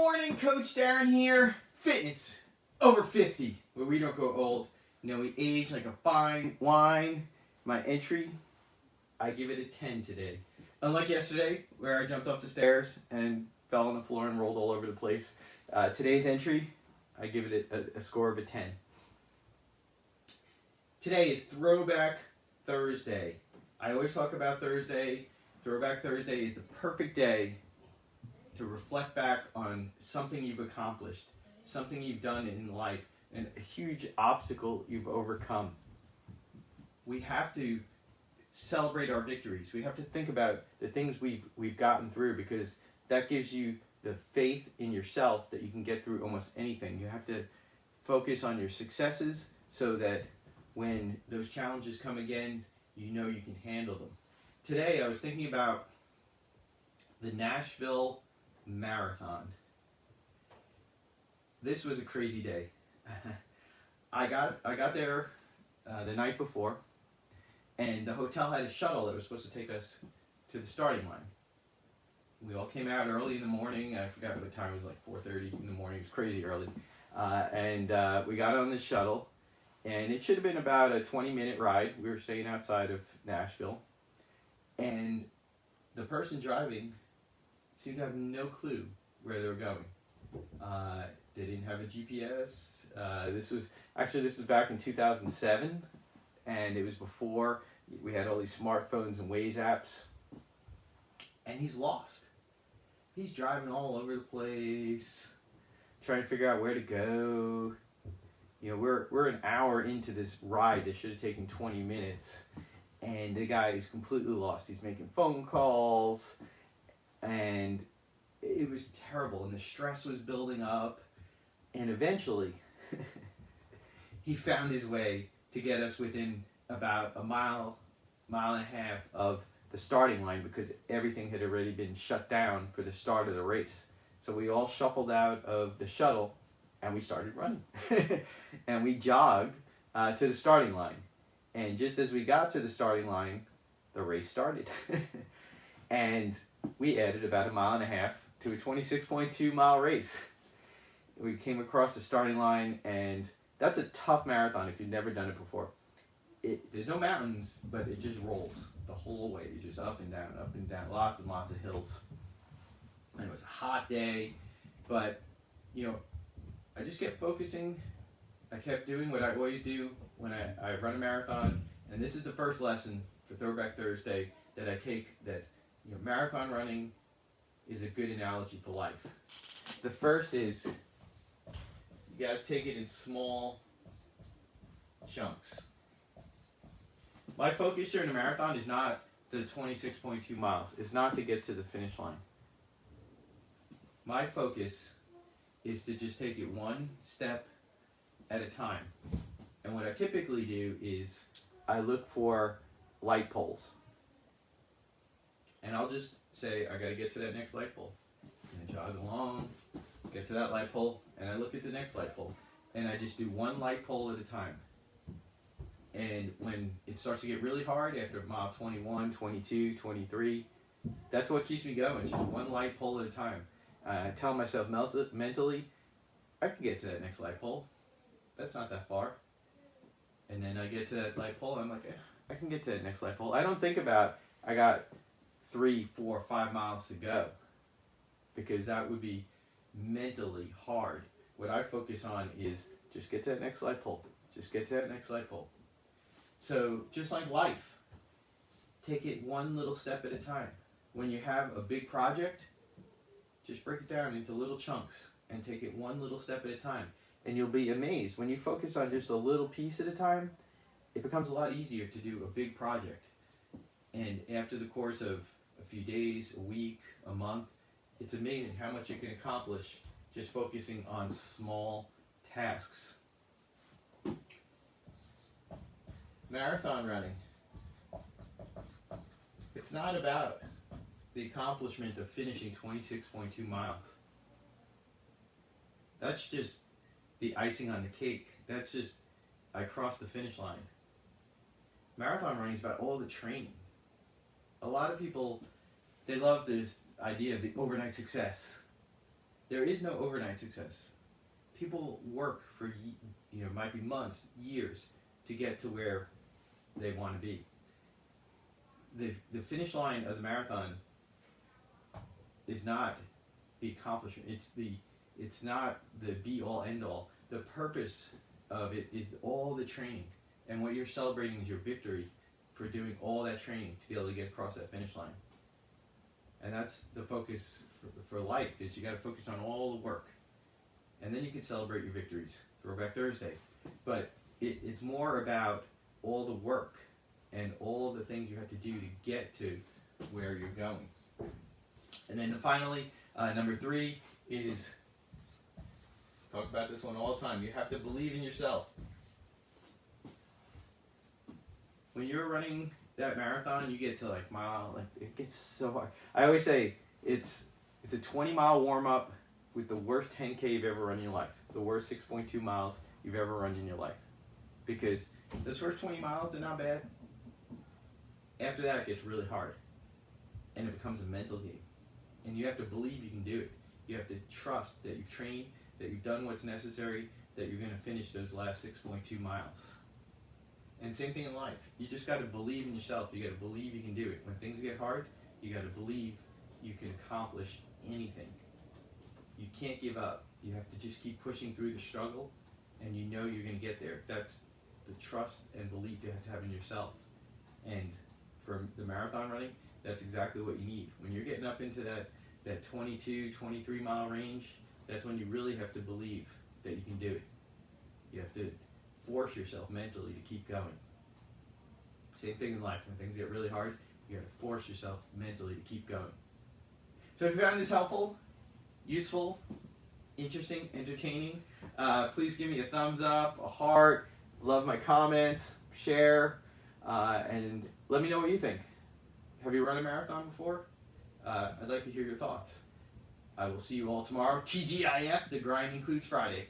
morning, Coach Darren here. Fitness over 50, where we don't go old. You know, we age like a fine wine. My entry, I give it a 10 today. Unlike yesterday, where I jumped off the stairs and fell on the floor and rolled all over the place. Today's entry, I give it a score of a 10. Today is Throwback Thursday. I always talk about Thursday. Throwback Thursday is the perfect day to reflect back on something you've accomplished, something you've done in life, and a huge obstacle you've overcome. We have to celebrate our victories. We have to think about the things we've gotten through, because that gives you the faith in yourself that you can get through almost anything. You have to focus on your successes so that when those challenges come again, you know you can handle them. Today I was thinking about the Nashville Marathon. This was a crazy day. I got there the night before, and the hotel had a shuttle that was supposed to take us to the starting line. We all came out early in the morning. I forgot what time it was, like 4:30 in the morning. It was crazy early. And we got on the shuttle, and it should have been about a 20-minute ride. We were staying outside of Nashville, and the person driving seemed to have no clue where they were going. They didn't have a GPS. This was back in 2007, and it was before we had all these smartphones and Waze apps. And he's lost. He's driving all over the place, trying to figure out where to go. You know, we're an hour into this ride that should have taken 20 minutes, and the guy is completely lost. He's making phone calls, and it was terrible, and the stress was building up, and eventually he found his way to get us within about a mile and a half of the starting line, because everything had already been shut down for the start of the race. So we all shuffled out of the shuttle and we started running. And we jogged to the starting line. And just as we got to the starting line, the race started. And we added about a mile and a half to a 26.2 mile race. We came across the starting line, and that's a tough marathon if you've never done it before. There's no mountains, but it just rolls the whole way. It's just up and down, lots and lots of hills. And it was a hot day, but you know, I just kept focusing. I kept doing what I always do when I run a marathon, and this is the first lesson for Throwback Thursday that I take, that you know, marathon running is a good analogy for life. The first is you got to take it in small chunks. My focus during a marathon is not the 26.2 miles. It's not to get to the finish line. My focus is to just take it one step at a time. And what I typically do is I look for light poles. And I'll just say, I got to get to that next light pole. And I jog along, get to that light pole, and I look at the next light pole. And I just do one light pole at a time. And when it starts to get really hard, after mile 21, 22, 23, that's what keeps me going. It's just one light pole at a time. I tell myself mentally, I can get to that next light pole. That's not that far. And then I get to that light pole, and I'm like, I can get to that next light pole. I don't think about, I got 3, 4, 5 miles to go, because that would be mentally hard. What I focus on is just get to that next light pole. Just get to that next light pole. So just like life, take it one little step at a time. When you have a big project, just break it down into little chunks and take it one little step at a time. And you'll be amazed. When you focus on just a little piece at a time, it becomes a lot easier to do a big project. And after the course of a few days, a week, a month, it's amazing how much you can accomplish just focusing on small tasks. Marathon running. It's not about the accomplishment of finishing 26.2 miles. That's just the icing on the cake. That's just, I crossed the finish line. Marathon running is about all the training. A lot of people, they love this idea of the overnight success. There is no overnight success. People work for, might be months, years to get to where they want to be. The finish line of the marathon is not the accomplishment. It's not the be all end all. The purpose of it is all the training, and what you're celebrating is your victory for doing all that training to be able to get across that finish line. And that's the focus for life, is you got to focus on all the work, and then you can celebrate your victories. Throwback Thursday, but it's more about all the work and all the things you have to do to get to where you're going. And then finally, number 3 is, talk about this one all the time, you have to believe in yourself. When you're running that marathon, you get to it gets so hard. I always say it's a 20-mile warm-up with the worst 10K you've ever run in your life, the worst 6.2 miles you've ever run in your life. Because those first 20 miles, they're not bad. After that, it gets really hard, and it becomes a mental game. And you have to believe you can do it. You have to trust that you've trained, that you've done what's necessary, that you're going to finish those last 6.2 miles. And same thing in life. You just got to believe in yourself. You got to believe you can do it. When things get hard, you got to believe you can accomplish anything. You can't give up. You have to just keep pushing through the struggle, and you know you're going to get there. That's the trust and belief you have to have in yourself. And for the marathon running, that's exactly what you need. When you're getting up into that 22, 23 mile range, that's when you really have to believe that you can do it. You have to force yourself mentally to keep going. Same thing in life. When things get really hard, you got to force yourself mentally to keep going. So if you found this helpful, useful, interesting, entertaining, please give me a thumbs up, a heart, love my comments, share, and let me know what you think. Have you run a marathon before? I'd like to hear your thoughts. I will see you all tomorrow. TGIF, the grind includes Friday.